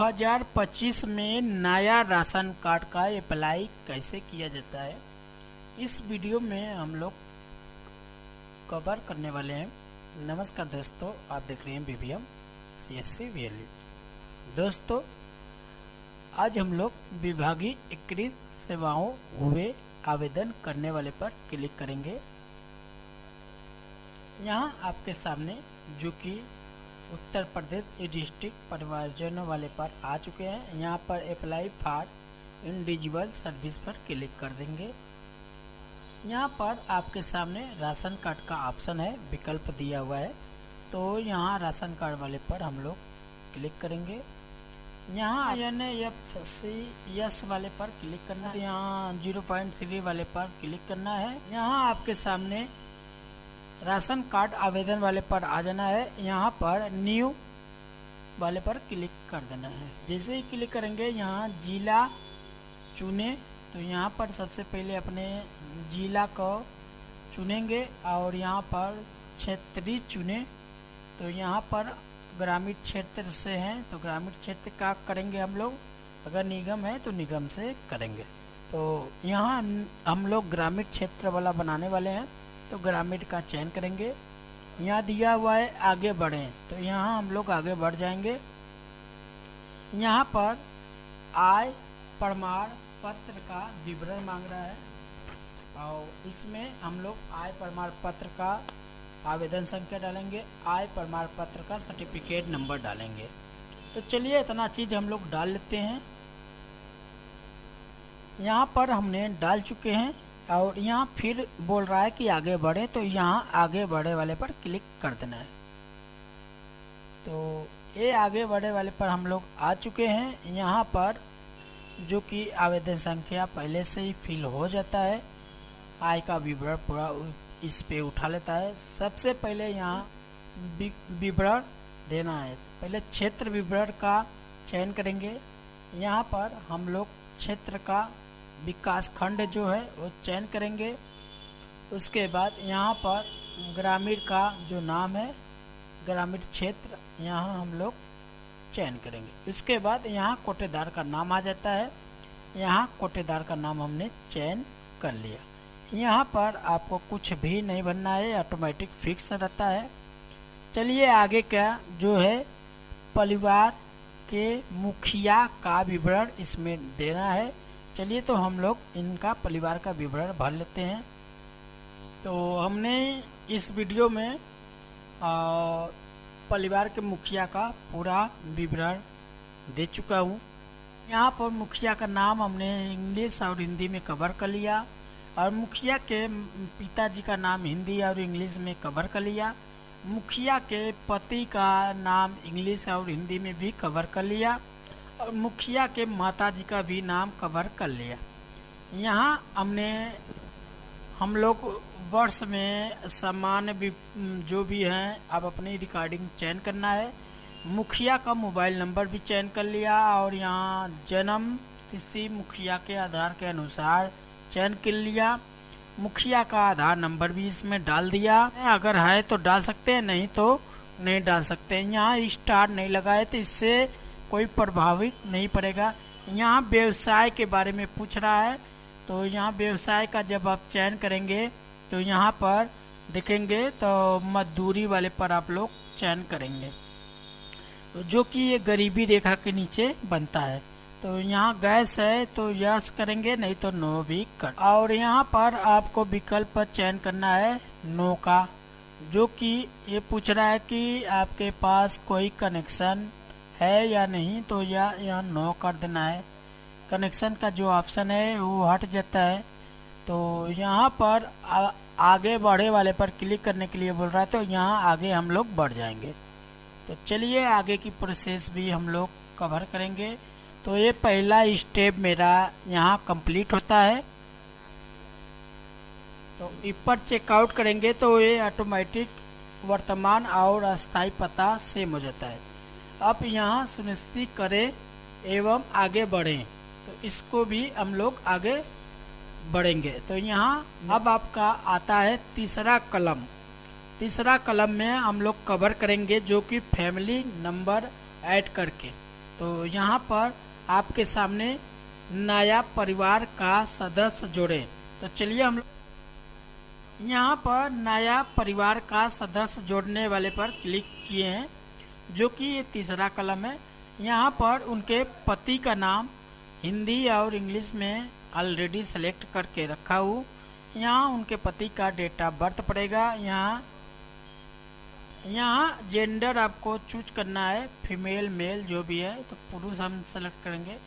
2025 में नया ration card का अप्लाई कैसे किया जाता है, इस वीडियो में हम लोग कवर करने वाले हैं। नमस्कार दोस्तों, आप देख रहे हैं BBM CSC VLE। दोस्तों, आज हम लोग विभागीय सेवाओं हुए आवेदन करने वाले पर क्लिक करेंगे। यहाँ आपके सामने जो कि उत्तर प्रदेश डिस्ट्रिक्ट परिवारजनों वाले पर आ चुके हैं। यहाँ पर अप्लाई फॉर इंडिविजुअल सर्विस पर क्लिक कर देंगे। यहाँ पर आपके सामने राशन कार्ड का ऑप्शन है, विकल्प दिया हुआ है, तो यहाँ राशन कार्ड वाले पर हम लोग क्लिक करेंगे। यहाँ NFCS वाले पर क्लिक करना है, यहाँ 0.3 वाले पर क्लिक करना है। यहाँ आपके सामने राशन कार्ड आवेदन वाले पर आ जाना है। यहाँ पर न्यू वाले पर क्लिक कर देना है। जैसे ही क्लिक करेंगे यहाँ जिला चुने, तो यहाँ पर सबसे पहले अपने जिला को चुनेंगे और यहाँ पर क्षेत्रीय चुने, तो यहाँ पर ग्रामीण क्षेत्र से हैं तो ग्रामीण क्षेत्र का करेंगे हम लोग, अगर निगम है तो निगम से करेंगे। तो यहाँ हम लोग ग्रामीण क्षेत्र वाला बनाने वाले हैं, तो ग्रामीण का चयन करेंगे। यहाँ दिया हुआ है आगे बढ़ें, तो यहाँ हम लोग आगे बढ़ जाएंगे। यहाँ पर आय प्रमाण पत्र का विवरण मांग रहा है और इसमें हम लोग आय प्रमाण पत्र का आवेदन संख्या डालेंगे, आय प्रमाण पत्र का सर्टिफिकेट नंबर डालेंगे। तो चलिए इतना चीज़ हम लोग डाल लेते हैं। यहाँ पर हमने डाल चुके हैं और यहाँ फिर बोल रहा है कि आगे बढ़े, तो यहाँ आगे बढ़े वाले पर क्लिक कर देना है। तो ये आगे बढ़े वाले पर हम लोग आ चुके हैं। यहाँ पर जो कि आवेदन संख्या पहले से ही फिल हो जाता है, आय का विवरण पूरा इस पे उठा लेता है। सबसे पहले यहाँ विवरण देना है, पहले क्षेत्र विवरण का चयन करेंगे। यहाँ पर हम लोग क्षेत्र का विकास खंड जो है वो चयन करेंगे। उसके बाद यहाँ पर ग्रामीण का जो नाम है, ग्रामीण क्षेत्र, यहाँ हम लोग चयन करेंगे। उसके बाद यहाँ कोटेदार का नाम आ जाता है। यहाँ कोटेदार का नाम हमने चयन कर लिया। यहाँ पर आपको कुछ भी नहीं भरना है, ऑटोमेटिक फिक्स रहता है। चलिए आगे क्या जो है परिवार के मुखिया का विवरण इसमें देना है। चलिए तो हम लोग इनका परिवार का विवरण भर लेते हैं। तो हमने इस वीडियो में परिवार के मुखिया का पूरा विवरण दे चुका हूँ। यहाँ पर मुखिया का नाम हमने इंग्लिश और हिंदी में कवर कर लिया और मुखिया के पिताजी का नाम हिंदी और इंग्लिश में कवर कर लिया। मुखिया के पति का नाम इंग्लिश और हिंदी में भी कवर कर लिया और मुखिया के माताजी का भी नाम कवर कर लिया। यहाँ हम लोग वर्ष में सामान्य जो भी हैं, अब अपनी रिकॉर्डिंग चयन करना है। मुखिया का मोबाइल नंबर भी चयन कर लिया और यहाँ जन्म तिथि मुखिया के आधार के अनुसार चयन कर लिया। मुखिया का आधार नंबर भी इसमें डाल दिया, अगर है तो डाल सकते हैं, नहीं तो नहीं डाल सकते हैं। यहाँ स्टार नहीं लगाए तो इससे कोई प्रभावित नहीं पड़ेगा। यहाँ व्यवसाय के बारे में पूछ रहा है, तो यहाँ व्यवसाय का जब आप चयन करेंगे तो यहाँ पर देखेंगे तो मजदूरी वाले पर आप लोग चयन करेंगे, तो जो कि ये गरीबी रेखा के नीचे बनता है। तो यहाँ गैस है तो यस करेंगे, नहीं तो नो भी कर। और यहाँ पर आपको विकल्प पर चयन करना है नो का, जो कि ये पूछ रहा है कि आपके पास कोई कनेक्शन है या नहीं, तो यहाँ नो कर देना है। कनेक्शन का जो ऑप्शन है वो हट जाता है। तो यहाँ पर आगे बढ़े वाले पर क्लिक करने के लिए बोल रहा है, तो यहाँ आगे हम लोग बढ़ जाएंगे। तो चलिए आगे की प्रोसेस भी हम लोग कवर करेंगे। तो ये पहला स्टेप मेरा यहाँ कंप्लीट होता है। तो ऊपर चेकआउट करेंगे तो ये ऑटोमेटिक वर्तमान और अस्थायी पता सेम हो जाता है। अब यहाँ सुनिश्चित करें एवं आगे बढ़ें, तो इसको भी हम लोग आगे बढ़ेंगे। तो यहाँ अब आपका आता है तीसरा कलम। तीसरा कलम में हम लोग कवर करेंगे जो कि फैमिली नंबर ऐड करके। तो यहाँ पर आपके सामने नया परिवार का सदस्य जोड़े। तो चलिए हम यहाँ पर नया परिवार का सदस्य जोड़ने वाले पर क्लिक किए हैं, जो कि ये तीसरा कलम है। यहाँ पर उनके पति का नाम हिंदी और इंग्लिश में ऑलरेडी सेलेक्ट करके रखा हूँ। यहाँ उनके पति का डेट ऑफ बर्थ पड़ेगा। यहाँ जेंडर आपको चूज करना है, फीमेल मेल जो भी है, तो पुरुष हम सेलेक्ट करेंगे।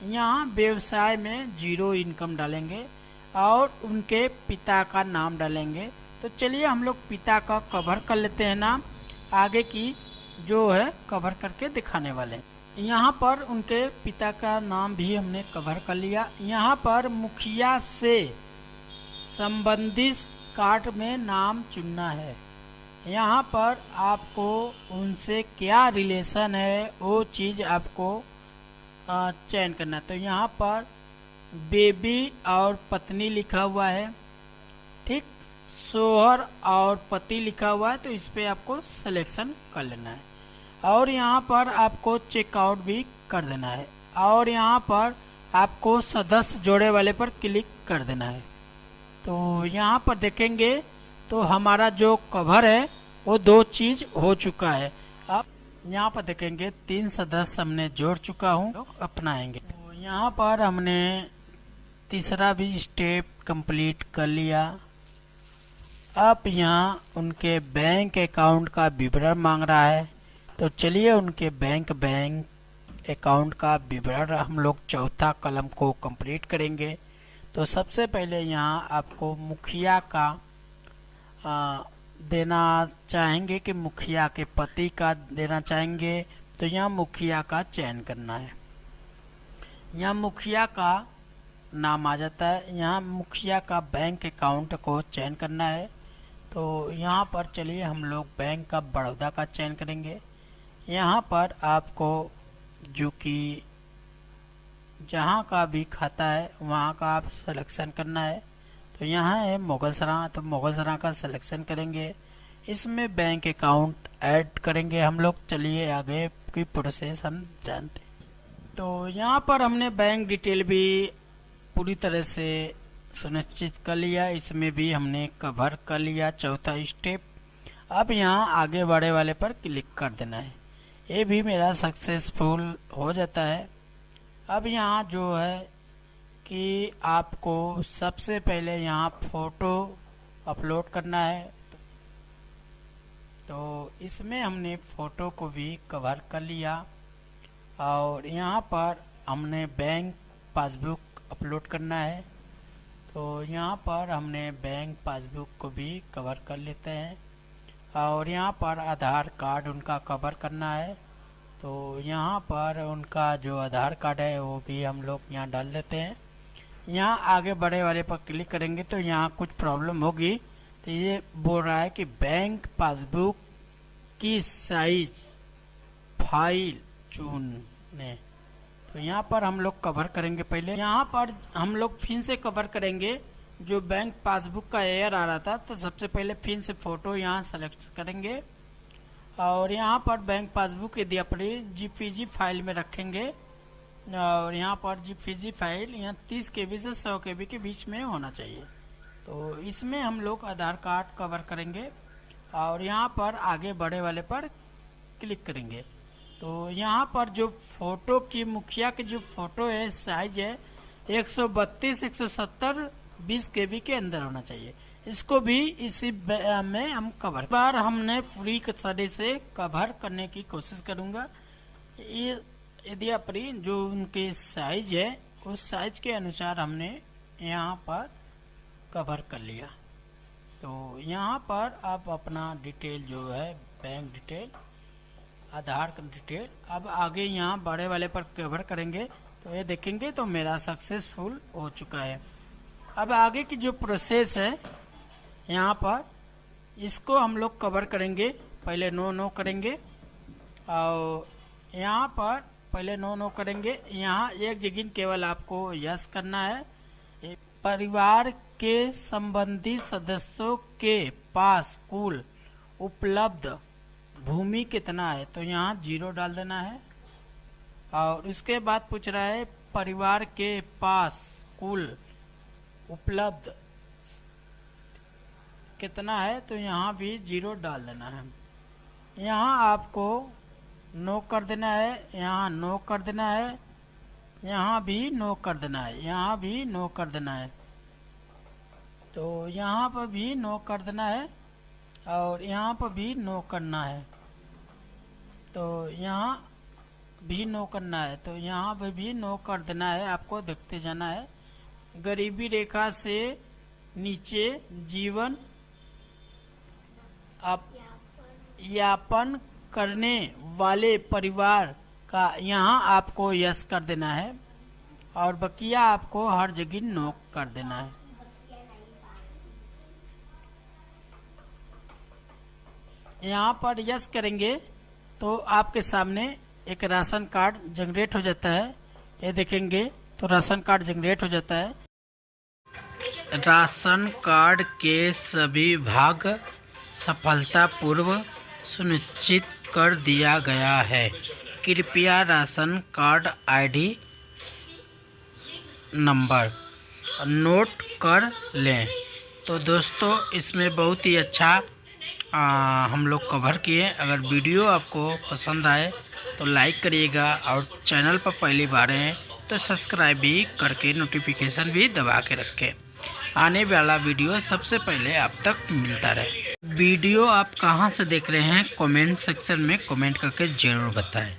यहाँ व्यवसाय में 0 इनकम डालेंगे और उनके पिता का नाम डालेंगे। तो चलिए हम लोग पिता का कवर कर लेते हैं नाम, आगे की जो है कवर करके दिखाने वाले। यहाँ पर उनके पिता का नाम भी हमने कवर कर लिया। यहाँ पर मुखिया से संबंधित कार्ड में नाम चुनना है। यहाँ पर आपको उनसे क्या रिलेशन है वो चीज़ आपको चयन करना है। तो यहाँ पर बेबी और पत्नी लिखा हुआ है, ठीक, शोहर और पति लिखा हुआ है, तो इस पे आपको सिलेक्शन कर लेना है। और यहाँ पर आपको चेकआउट भी कर देना है और यहाँ पर आपको सदस्य जोड़े वाले पर क्लिक कर देना है। तो यहाँ पर देखेंगे तो हमारा जो कवर है वो 2 चीज़ हो चुका है। अब यहाँ पर देखेंगे 3 सदस्य हमने जोड़ चुका हूँ, अपनाएंगे। तो यहाँ पर हमने तीसरा भी स्टेप कंप्लीट कर लिया। अब यहाँ उनके बैंक अकाउंट का विवरण मांग रहा है, तो चलिए उनके बैंक अकाउंट का विवरण हम लोग चौथा कलम को कंप्लीट करेंगे। तो सबसे पहले यहाँ आपको मुखिया का देना चाहेंगे कि मुखिया के पति का देना चाहेंगे, तो यहाँ मुखिया का चयन करना है। यहाँ मुखिया का नाम आ जाता है। यहाँ मुखिया का बैंक अकाउंट को चयन करना है। तो यहाँ पर चलिए हम लोग बैंक ऑफ बड़ौदा का चयन करेंगे। यहाँ पर आपको जो कि जहाँ का भी खाता है वहाँ का आप सिलेक्शन करना है। तो यहाँ है मुगलसराय, तो मुगलसराय का सिलेक्शन करेंगे। इसमें बैंक अकाउंट ऐड करेंगे हम लोग। चलिए आगे की प्रोसेस हम जानते हैं। तो यहाँ पर हमने बैंक डिटेल भी पूरी तरह से सुनिश्चित कर लिया, इसमें भी हमने कवर कर लिया चौथा स्टेप। अब यहाँ आगे बढ़े वाले पर क्लिक कर देना है। ये भी मेरा सक्सेसफुल हो जाता है। अब यहाँ जो है कि आपको सबसे पहले यहाँ फ़ोटो अपलोड करना है। तो इसमें हमने फ़ोटो को भी कवर कर लिया और यहाँ पर हमने बैंक पासबुक अपलोड करना है। तो यहाँ पर हमने बैंक पासबुक को भी कवर कर लेते हैं और यहाँ पर आधार कार्ड उनका कवर करना है। तो यहाँ पर उनका जो आधार कार्ड है वो भी हम लोग यहाँ डाल देते हैं। यहाँ आगे बढ़े वाले पर क्लिक करेंगे तो यहाँ कुछ प्रॉब्लम होगी। तो ये बोल रहा है कि बैंक पासबुक की साइज फाइल चुने। तो यहाँ पर हम लोग कवर करेंगे। पहले यहाँ पर हम लोग फिर से कवर करेंगे जो बैंक पासबुक का एयर आ रहा था। तो सबसे पहले फिर से फ़ोटो यहाँ सेलेक्ट करेंगे और यहाँ पर बैंक पासबुक यदि अपनी जीपीजी फाइल में रखेंगे और यहाँ पर जीपीजी फाइल यहाँ 30 KB से 100 KB के बीच में होना चाहिए। तो इसमें हम लोग आधार कार्ड कवर करेंगे और यहाँ पर आगे बढ़े वाले पर क्लिक करेंगे। तो यहाँ पर जो फोटो की मुखिया के जो फोटो है साइज है 132 170 20 KB के अंदर होना चाहिए। इसको भी इसी में हम कवर बार हमने पूरी तरह से कवर करने की कोशिश करूँगा। ये यदि अपनी जो उनके साइज है उस साइज के अनुसार हमने यहाँ पर कवर कर लिया। तो यहाँ पर आप अपना डिटेल जो है बैंक डिटेल आधार का डिटेल अब आगे यहाँ बड़े वाले पर कवर करेंगे। तो ये देखेंगे तो मेरा सक्सेसफुल हो चुका है। अब आगे की जो प्रोसेस है यहाँ पर इसको हम लोग कवर करेंगे। पहले नो करेंगे और यहाँ पर पहले नो करेंगे। यहाँ एक जगह केवल आपको यस करना है। परिवार के संबंधी सदस्यों के पास कुल उपलब्ध भूमि कितना है तो यहाँ 0 डाल देना है और उसके बाद पूछ रहा है परिवार के पास कुल उपलब्ध कितना है, तो यहाँ भी 0 डाल देना है। यहाँ आपको नो कर देना है, यहाँ नो कर देना है, यहाँ भी नो कर देना है, यहाँ भी नो कर देना है। तो यहाँ पर भी नो कर देना है और यहाँ पर भी नो करना है। तो यहाँ भी नो करना है, तो यहाँ पर भी नो कर देना है। आपको देखते जाना है। गरीबी रेखा से नीचे जीवन यापन करने वाले परिवार का यहाँ आपको यस कर देना है और बकिया आपको हर जगह नो कर देना है। यहाँ पर यस करेंगे तो आपके सामने एक राशन कार्ड जनरेट हो जाता है। ये देखेंगे तो राशन कार्ड जनरेट हो जाता है। राशन कार्ड के सभी भाग सफलतापूर्वक सुनिश्चित कर दिया गया है। कृपया ration card ID number note कर लें। तो दोस्तों इसमें बहुत ही अच्छा हम लोग कवर किए। अगर वीडियो आपको पसंद आए तो लाइक करिएगा और चैनल पर पहली बार हैं तो सब्सक्राइब भी करके नोटिफिकेशन भी दबा के रखें। आने वाला वीडियो सबसे पहले आप तक मिलता रहे। वीडियो आप कहां से देख रहे हैं कमेंट सेक्शन में कमेंट करके ज़रूर बताएं।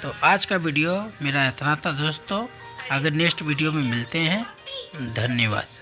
तो आज का वीडियो मेरा इतना था दोस्तों। अगर नेक्स्ट वीडियो में मिलते हैं, धन्यवाद।